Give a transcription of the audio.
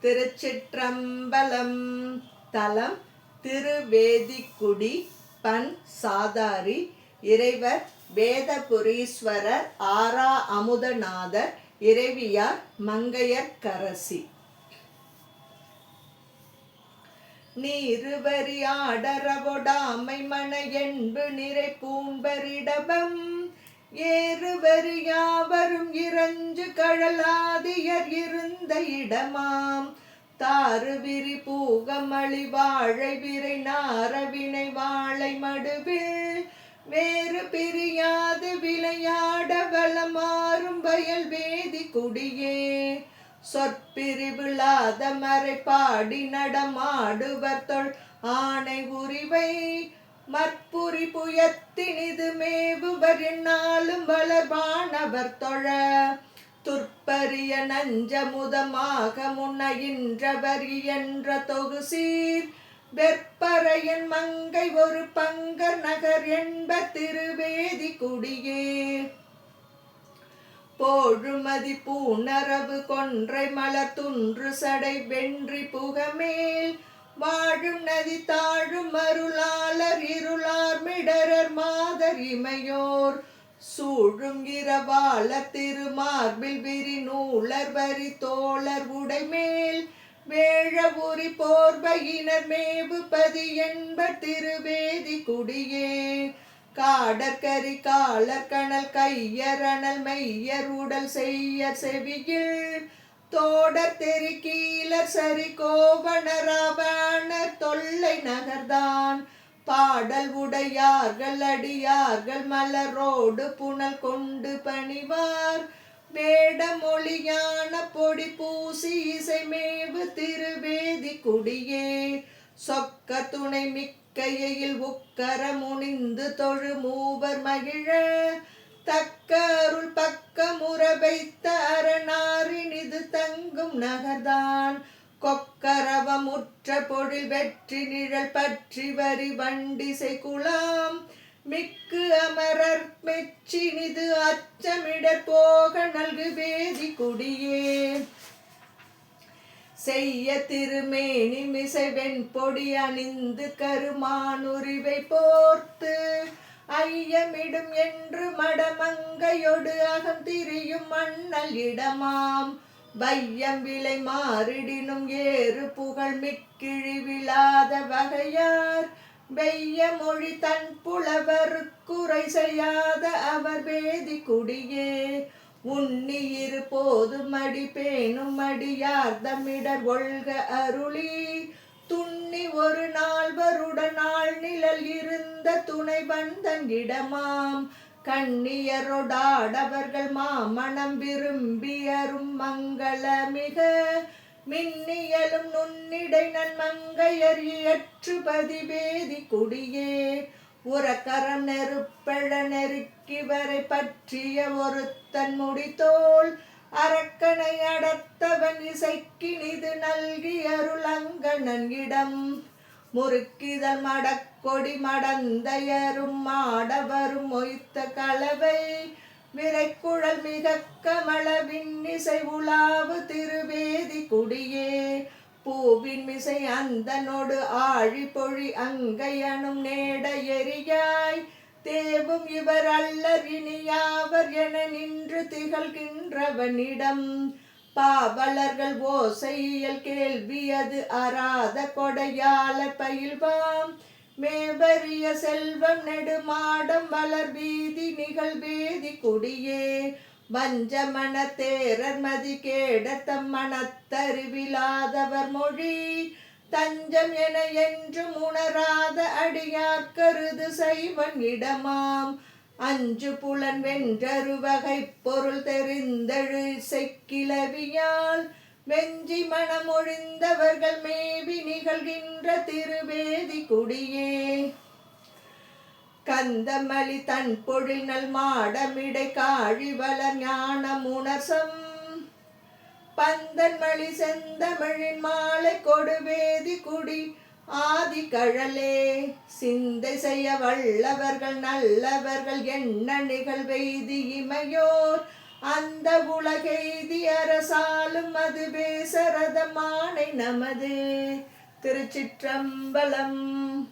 திருச்சிற்றம்பலம். தலம் திருவேதிக்குடி. பண் சாதாரி. இறைவர் வேதபுரீஸ்வரர் ஆரா அமுதநாதர். இறைவியார் மங்கையர்க்கரசி. நீருவரி ஆடரவொடாமை மன என்பு நிறை பூம்பரிடபம் ஏறுவரி யாவரும் இறஞ்சு கழலாதியர் இருந்த இடமாம் தாறுவிரி பூகமளி வாழை விரை நாரவினை வாழை மடுவில் வேறு பிரியாது விளையாட வளமாறும் வயல் வேதி குடியே சொற்பிரிவிழாத மறை பாடி நடமாடுவர் தொல் ஆணை உரிவை மற்புரி புயத்தினிது மேவுவர் என்னாலும் வளர்வானவர் தொழ துற்பரிய நஞ்சமுதமாக முன்னையின்றவர் என்ற தொகுசீர் வெற்பறையன் மங்கை ஒரு பங்கர் நகர் என்ப திருவேதி குடியே போழுமதி பூணரவு கொன்றை மலர் துன்று சடை வென்றி புகமேல் வாழும் நதி தாழும் அருளாளர் இருளார் மிடரர் மாதர் இமையோர் சூழும் இரவாளர் திருமார்பில் விரி நூலர் வரி தோழர் உடைமேல் வேழ உரி போர்வையினர் மேவு பதி என்பர் திருவேதி குடியே காடற்கரி காலர் கணல் கையர் அனல் மெய்யர் உடல் செய்யர் செவியில் தோடர் தெரி கீழர் சரி கோவணராவணர் தொல்லை நகர்தான் பாடல் உடையார்கள் அடியார்கள் மலரோடு புனல் கொண்டு பணிவார் வேடமொழியான பொடி பூசி இசை மேவு திருவேதி குடியே சொக்க துணை மிக்கையில் உக்கர முனிந்து தொழு மூவர் மகிழ தக்க அருள் பக்க முற வைத்த அரணாரினிது தங்கும் நகர்தான் கொக்கரவமுற்ற பொழில் வெற்றி நிழல் பற்றி வரி வண்டிசை குலாம் மிக்கு அமரர் மெச்சினிது அச்சமிடர் போக நல்கு வேதி குடியே செய்ய திருமேனி மிசை வெண்பொடி அணிந்து கருமானுரிவை போர்த்து ஐயமிடும் என்று மடமங்கையொடு அகம் திரியும் மண்ணல் இடமாம் வையம் விலை மாறிடினும் ஏறு புகழ் மிக்கிழிவிழாத வகையார் வெய்ய மொழி தன் புலவருக்குறை செய்யாத அவர் வேதி குடியே உண்ணி இரு போதும் அடி பேணும் அடியார் தம்மிடர் ஒழ்க அருளி துண்ணி ஒரு நால்வருடன் ஆள் நிழல் இருந்த துணை வந்தன் இடமாம் கண்ணியரொடாடவர்கள் மாமணம் விரும்பியரும் மங்களமிக மின்னியலும் நுண்ணிடை நன்மங்கையர் இயற்றுபதி வேதி குடியே உரக்கரம் நெருப்பெழ நெருக்கி வரை பற்றிய ஒருத்தன் முடித்தோள் அரக்கனை அடர்த்தவன் இசைக்கினிது நல்கி அருளங்கணன் இடம் முறுக்கிதழ் மடக்கொடி மடந்தையரும் மாடவரும் மொய்த்த கலவை விரைக்குழல் மிக கமளவின் இசை உலாவு திருவேதி குடியே பூவின் மிசை அந்தனோடு ஆழி பொழி அங்கையனும் நேட எரியாய் தேவும் இவர் அல்லர் இனியாவர் என நின்று திகழ்கின்றவனிடம் பாவலர்கள் ஓசையல் கேள்வி அது அறாத கொடையாளர் பயில்வாம் மேவரிய செல்வம் நெடுமாடம் வளர் வீதி நிகழ்வேதி குடியே வஞ்சமன தேரர் மதி கேடர் தம் மனத்தறிவிலாதவர் மொழி தஞ்சம் என என்றும் உணராத அடியார் கருது செய்வன் இடமாம் அஞ்சு புலன் வென்றரு வகை பொருள் தெரிந்தழு செக்கிலவியால் வெஞ்சி மனமொழிந்தவர்கள் மேவி நிகழ்கின்ற திருவேதி குடியே கந்தமளி தன் பொழில் நல் மாடமிடை காழி வளர் ஞான முனசம் பந்தன்மளி செந்தமிழின் மாலை கொடுவேதி குடி ஆதி கழலே சிந்தை செய்ய வல்லவர்கள் நல்லவர்கள் எண்ண நிகழ்வெய்தி இமையோர் அந்த உலகெய்தி அரசாலும் அதுவே சரதமானை நமது. திருச்சிற்றம்பலம்.